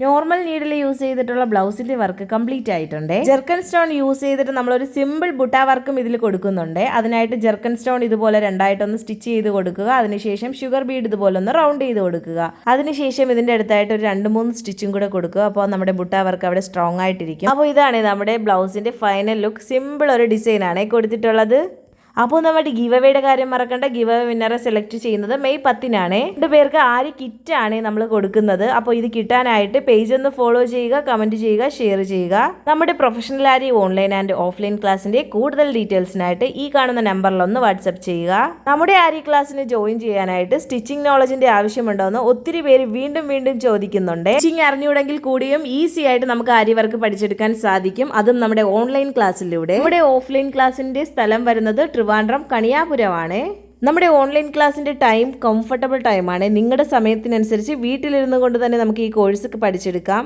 Normal needle use ചെയ്തിട്ടുള്ള ബ്ലൗസിന്റെ work complete ആയിട്ടുണ്ട്. Jerkin stone use ചെയ്തിട്ട് നമ്മളൊരു സിമ്പിൾ ബുട്ട വർക്കും ഇതിൽ കൊടുക്കുന്നുണ്ട്. അതിനായിട്ട് ജെർക്കൻ സ്റ്റോൺ ഇതുപോലെ രണ്ടായിട്ടൊന്ന് സ്റ്റിച്ച് ചെയ്ത് കൊടുക്കുക. അതിനുശേഷം ഷുഗർ ബീഡ് ഇതുപോലെ ഒന്ന് റൗണ്ട് ചെയ്ത് കൊടുക്കുക. അതിനുശേഷം ഇതിന്റെ അടുത്തായിട്ട് ഒരു 2-3 സ്റ്റിച്ചും കൂടെ കൊടുക്കുക. അപ്പോൾ നമ്മുടെ ബുട്ട വർക്ക് അവിടെ സ്ട്രോങ് ആയിട്ടിരിക്കും. അപ്പോൾ ഇതാണ് നമ്മുടെ ബ്ലൗസിന്റെ ഫൈനൽ ലുക്ക്. സിമ്പിൾ ഒരു ഡിസൈൻ ആണ് കൊടുത്തിട്ടുള്ളത്. അപ്പോൾ നമ്മുടെ ഗിവ് അവേയുടെ കാര്യം മറക്കണ്ട. ഗിവ് അവേ വിന്നറെ സെലക്ട് ചെയ്യുന്നത് മെയ് 10-നാണ്. 2 പേർക്ക് ആര് കിറ്റാണ് നമ്മൾ കൊടുക്കുന്നത്. അപ്പോൾ ഇത് കിട്ടാനായിട്ട് പേജ് ഒന്ന് ഫോളോ ചെയ്യുക, കമന്റ് ചെയ്യുക, ഷെയർ ചെയ്യുക. നമ്മുടെ professional ary online and offline ക്ലാസ്സിന്റെ കൂടുതൽ ഡീറ്റെയിൽസിനായിട്ട് ഈ കാണുന്ന നമ്പറിലൊന്ന് വാട്സ്ആപ്പ് ചെയ്യുക. നമ്മുടെ ആരി ക്ലാസ്സിന് ജോയിൻ ചെയ്യാനായിട്ട് സ്റ്റിച്ചിങ് നോളജിന്റെ ആവശ്യമുണ്ടോയെന്ന് ഒത്തിരി പേര് വീണ്ടും ചോദിക്കുന്നുണ്ട്. സ്റ്റിച്ചിങ് അറിഞ്ഞുകൂടെങ്കിൽ കൂടിയും ഈസി ആയിട്ട് നമുക്ക് ആരി വർക്ക് പഠിച്ചെടുക്കാൻ സാധിക്കും. അതും നമ്മുടെ ഓൺലൈൻ ക്ലാസ്സിലൂടെ. നമ്മുടെ ഓഫ്ലൈൻ ക്ലാസ്സിന്റെ സ്ഥലം വരുന്നത് ട്രിവാൻഡ്രം കണിയാപുരമാണ്. നമ്മുടെ ഓൺലൈൻ ക്ലാസ്സിന്റെ ടൈം കംഫർട്ടബിൾ ടൈമാണ്. നിങ്ങളുടെ സമയത്തിനനുസരിച്ച് വീട്ടിലിരുന്നു കൊണ്ട് തന്നെ നമുക്ക് ഈ കോഴ്സ് പഠിച്ചെടുക്കാം.